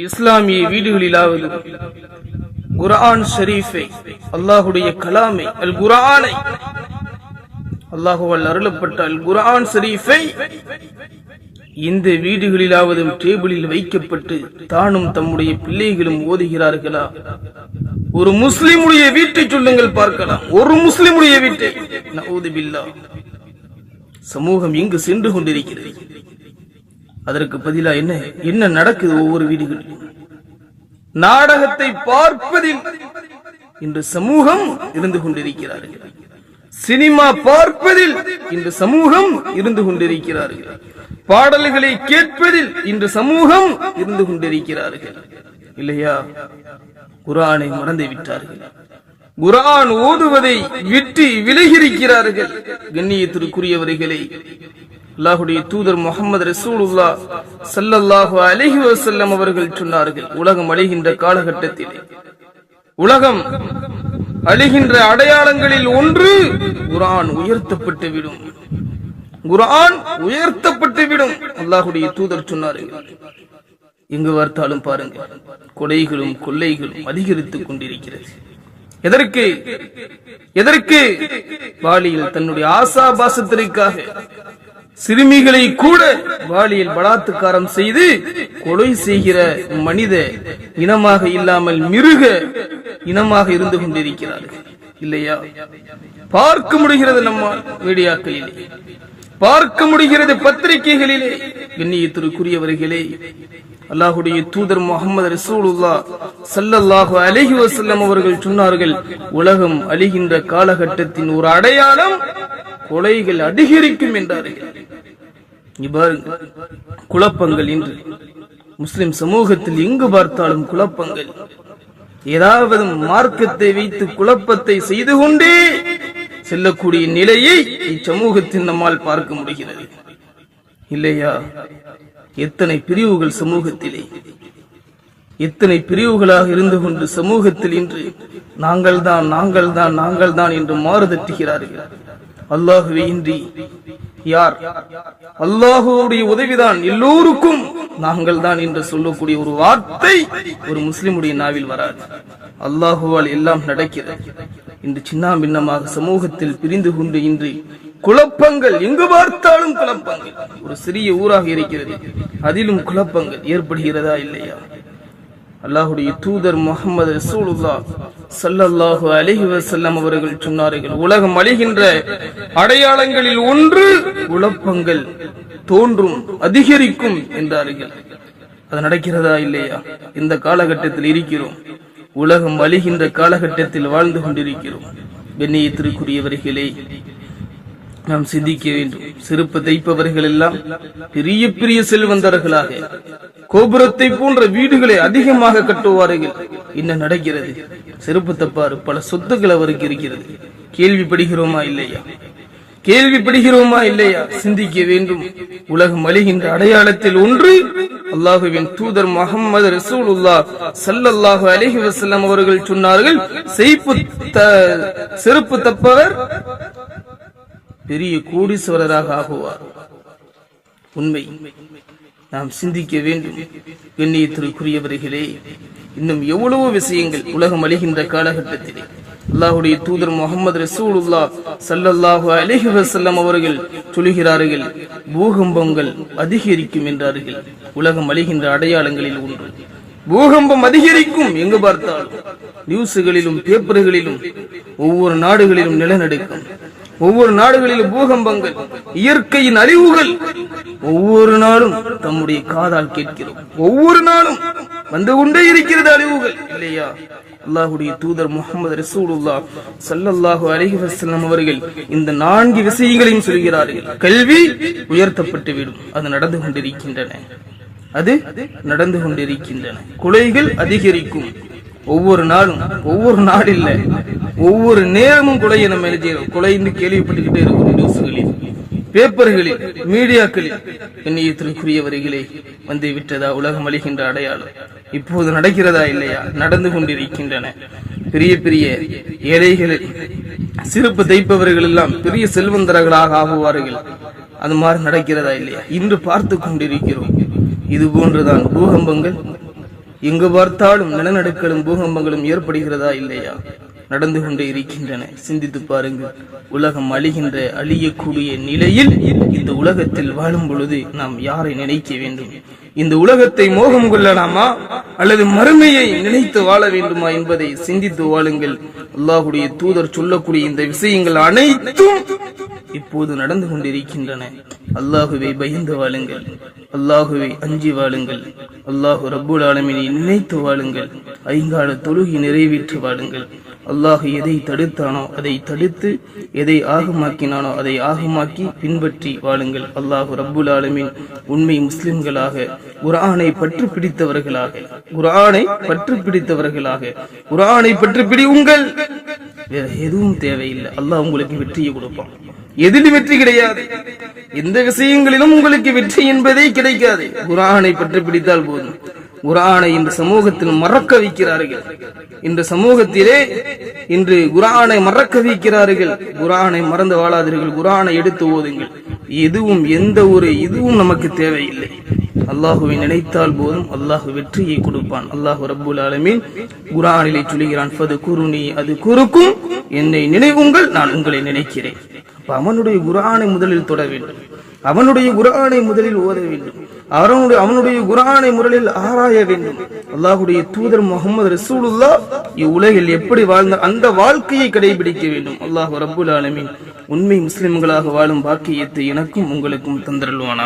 இஸ்லாமிய வீடுகளிலாவது குர்ஆன் ஷரீஃபை, அல்லாஹுடைய கலாமை, அல் குர்ஆனை, அல்லாஹுவால் அருளப்பட்ட அல் குர்ஆன் ஷரீஃபை இந்த வீடுகளிலாவது டேபிளில் வைக்கப்பட்டு தானும் தம்முடைய பிள்ளைகளும் ஓதுகிறார்களா? ஒரு முஸ்லிமுடைய வீட்டை சொல்லுங்கள் பார்க்கலாம். ஒரு முஸ்லிமுடைய வீட்டை. நஊது பில்லாஹ். சமூகம் எங்கு சென்று கொண்டிருக்கிறது? அதற்கு பதிலா என்ன நடக்குது? ஒவ்வொரு வீடுகளிலும் நாடகத்தை பார்ப்பதில் இன்று சமூகம் இருந்து கொண்டிருக்கிறார்கள். சினிமா பார்ப்பதில் இன்று சமூகம் இருந்து கொண்டிருக்கிறார்கள். பாடல்களை கேட்பதில் இன்று சமூகம் இருந்து கொண்டிருக்கிறார்கள். இல்லையா? குர்ஆனை மறந்து விட்டார்கள். குர்ஆன் ஓதுவதை விட்டு விலகியிருக்கிறார்கள். கண்ணியத்திற்குரியவர்களே, அல்லாஹுடைய தூதர் முஹம்மது ரசூலுல்லாஹ் ஸல்லல்லாஹு அலைஹி வஸல்லம் அவர்கள் சொன்னார்கள், உலகம் அழிகின்ற காலகட்டத்திலே, உலகம் அழிகின்ற அடையாளங்களில் ஒன்று குர்ஆன் உயர்த்தப்பட்டு விடும். குர்ஆன் உயர்த்தப்பட்டு விடும். அல்லாஹுடைய தூதர் சொன்னார்கள். எங்கு பார்த்தாலும் பாருங்கள், கொலைகளும் கொள்ளைகளும் அதிகரித்துக் கொண்டிருக்கிறது. எதற்கு? பாலியல் தன்னுடைய ஆசாபாசத்திற்காக சிறுமிகளை கூட பாலியல் பலாத்காரம் செய்து கொலை செய்கிற மனித இனமாக இல்லாமல் மிருக இனமாக இருந்து கொண்டிருக்கிறார்கள். இல்லையா? பார்க்க முடிகிறது நம்ம மீடியாக்களிலே, பார்க்க முடிகிறது பத்திரிகைகளிலே. கண்ணியத்திற்குரியவர்களே, அல்லாஹுடைய தூதர் முஹம்மது ரசூலுல்லாஹ் ஸல்லல்லாஹு அலைஹி வஸல்லம் அவர்கள் சொன்னார்கள், உலகம் அழிகின்ற காலகட்டத்தின் ஒரு அடையாளம் கொலைகள் அதிகரிக்கும் என்றார்கள். குழப்பங்கள் இன்று முஸ்லிம் சமூகத்தில் எங்கு பார்த்தாலும் குழப்பங்கள். ஏதாவது மார்க்கத்தை வைத்து குழப்பத்தை செய்து கொண்டே செல்லக்கூடிய நிலையை இச்சமூகத்தில் நம்மால் பார்க்க முடிகிறது. இல்லையா? எத்தனை பிரிவுகள் சமூகத்திலே, எத்தனை பிரிவுகளாக இருந்து கொண்டு சமூகத்தில் இன்று நாங்கள் தான் என்று மாறுதட்டுகிறார்கள். அல்லாஹுவே இன்றி யார்? அல்லாஹுடைய உதவிதான் எல்லோருக்கும் நாங்கள் தான் என்று சொல்லக்கூடிய ஒரு வார்த்தை ஒரு முஸ்லிமுடைய நாவில் வராது. அல்லாஹுவால் எல்லாம் நடக்கிறது. இன்று சின்ன பின்னமாக சமூகத்தில் பிரிந்து கொண்டு இன்று குழப்பங்கள், எங்கு பார்த்தாலும் குழப்பங்கள். ஒரு சிறிய ஊராக இருக்கிறது, அதிலும் குழப்பங்கள் ஏற்படுகிறதா இல்லையா? அல்லாஹுடைய தூதர் முஹம்மது ரசூலுல்லாஹ் ஸல்லல்லாஹு அலைஹி வஸல்லம் அவர்கள் சொன்னார்கள், உலகம் அழிகின்ற அடையாளங்களில் ஒன்று குழப்பங்கள் தோன்றும், அதிகரிக்கும் என்றார்கள். அது நடக்கிறதா இல்லையா? இந்த காலகட்டத்தில் இருக்கிறோம். உலகம் அழிகின்ற காலகட்டத்தில் வாழ்ந்து கொண்டிருக்கிறோம். கண்ணியத்திற்குரியவர்களே, நாம் சிந்திக்க வேண்டும். செருப்பு தைப்பவர்கள் எல்லாம் பெரிய பெரிய செல்வந்தர்களாக கோபுரத்தை போன்ற வீடுகளை அதிகமாக கட்டுவார்கள். என்ன நடக்கிறது? செருப்பு தப்பாரு பல சொத்துக்கள் அவருக்கு இருக்கிறது. கேள்விப்படுகிறோமா இல்லையா? சிந்திக்க வேண்டும். உலகம் அழிகின்ற அடையாளத்தில் ஒன்று அல்லாஹுவின் தூதர் முஹம்மது ரசூலுல்லாஹ் ஸல்லல்லாஹு அலைஹி வஸல்லம் அவர்கள் சொன்னார்கள், செருப்பு தப்பவர் பெரிய கோடீஸ்வரராக ஆகுவார். உண்மை. நாம் சிந்திக்க வேண்டும். கண்ணியத்திற்குரியவர்களே, இன்னும் எவ்வளவோ விஷயங்கள் உலகம் அழிகின்ற காலகட்டத்திலே அல்லாஹுடைய தூதர் முஹம்மது ரசூலுல்லாஹ் ஸல்லல்லாஹு அலைஹி வஸல்லம் அவர்கள் சொல்கிறார்கள், பூகம்பங்கள் அதிகரிக்கும் என்றார்கள். உலகம் அழிகின்ற அடையாளங்களில் ஒன்று பூகம்பம் அதிகரிக்கும். எங்கு பார்த்தாலும் நியூஸ்களிலும் பேப்பர்களிலும் ஒவ்வொரு நாடுகளிலும் நிலநடுக்கம், ஒவ்வொரு நாடுகளிலும் பூகம்பங்கள், இயற்கையின் அழிவுகள் ஒவ்வொரு நாளும் தம்முடைய காதால் கேட்கிறோம். ஒவ்வொரு நாளும் வந்து கொண்டே இருக்கிறது அழிவுகள். இல்லையா? அல்லாஹுடைய தூதர் முஹம்மது ரசூலுல்லாஹ் ஸல்லல்லாஹு அலைஹி வஸல்லம் அவர்கள் இந்த 4 விஷயங்களையும் சொல்கிறார்கள். கல்வி உயர்த்தப்பட்டு விடும். அது நடந்து கொண்டிருக்கின்றன. கொலைகள் அதிகரிக்கும். ஒவ்வொரு நாளும், ஒவ்வொரு நாளில், ஒவ்வொரு நேரமும் கொலையை நம்ம எழுதுகிறோம். கொலைன்னு கேள்விப்பட்டுக்கிட்டே இருக்கும். நியூஸ்களில், பேப்பர்களில், மீடியாக்களில். கண்ணியத்திற்குரியவர்களே, வந்து விட்டதா உலகம் அழிகின்ற அடையாளம்? இப்போது நடக்கிறதா இல்லையா? நடந்து கொண்டிருக்கின்றன. பெரிய பெரிய ஏழைகள், சிறப்பு தைப்பவர்கள் எல்லாம் பெரிய செல்வந்தர்களாக ஆகுவார்கள். அது மாதிரி நடக்கிறதா இல்லையா? இன்று பார்த்து கொண்டிருக்கிறோம். இது போன்றுதான் பூகம்பங்கள், எங்கு பார்த்தாலும் நிலநடுக்கலும் பூகம்பங்களும் ஏற்படுகிறதா இல்லையா? நடந்து கொண்டே இருக்கின்றன. சிந்தித்து பாருங்கள். உலகம் அழிகின்ற அழியக்கூடிய நிலையில் இந்த உலகத்தில் வாழும் பொழுது நாம் யாரை நினைக்க வேண்டும்? இந்த உலகத்தை மோகம் கொள்ளலாமா அல்லது மறுமையை நினைத்து வாழ வேண்டுமா என்பதை சிந்தித்து வாழுங்கள். அல்லாஹ்வுடைய தூதர் சொல்லக்கூடிய இந்த விஷயங்கள் அனைத்தும் இப்போது நடந்து கொண்டிருக்கின்றன. அல்லாஹுவை பயந்து வாழுங்கள், அல்லாஹுவை அஞ்சி வாழுங்கள், அல்லாஹு ரப்புல் ஆலமீனை நினைத்து வாழுங்கள், ஐங்கால தொழுகை நிறைவேற்றி வாழுங்கள். அல்லாஹ் எதை தடுத்தானோ அதை தடுத்து, எதை ஆகமாக்கினானோ அதை ஆகமாக்கி பின்பற்றி வாழுங்கள். அல்லாஹு ரப்புல் ஆலமீன் உண்மை முஸ்லிம்களாக, குர்ஆனை பற்று பிடித்தவர்களாக, குர்ஆனை பற்று பிடித்தவர்களாக, குர்ஆனை பற்று பிடியுங்கள். வேற எதுவும் தேவையில்லை. அல்லாஹ் உங்களுக்கு வெற்றியை கொடுப்பான். எதிலும் வெற்றி கிடையாது. எந்த விஷயங்களிலும் உங்களுக்கு வெற்றி என்பதே கிடைக்காது. குர்ஆனை பற்றி பிடித்தால் போதும். குர்ஆனை இந்த சமூகத்தில் மறக்க வைக்கிறார்கள். இந்த சமூகத்திலே இன்று குர்ஆனை மறக்க வைக்கிறார்கள். குர்ஆனை மறந்து வாழாதீர்கள். குர்ஆனை எடுத்து ஓதுங்கள். இதுவும் நமக்கு தேவையில்லை. அல்லாஹுவை நினைத்தால் போதும். அல்லாஹ் வெற்றியை கொடுப்பான். அல்லாஹ் ரப்புல் ஆலமீன் குர்ஆனிலே சொல்கிறான், ஃபதுகுருனி அதுகுருக்கும், என்னை நினைவுங்கள், நான் உங்களை நினைக்கிறேன். அவனுடைய குர்ஆனை முதலில் தொட வேண்டும். அவனுடைய குர்ஆனை முதலில் ஓத வேண்டும். அவனுடைய குர்ஆனை முதலில் ஆராய வேண்டும். அல்லாஹ்வுடைய தூதர் முஹம்மது ரசூலுல்லாஹ் இவ்வுலகில் எப்படி வாழ்ந்தார் அந்த வாழ்க்கையை கடைபிடிக்க வேண்டும். அல்லாஹ் ரப்புல் ஆலமீன் உண்மை முஸ்லிம்களாக வாழும் பாக்கியத்தை எனக்கும் உங்களுக்கும் தந்தருள்வானாக.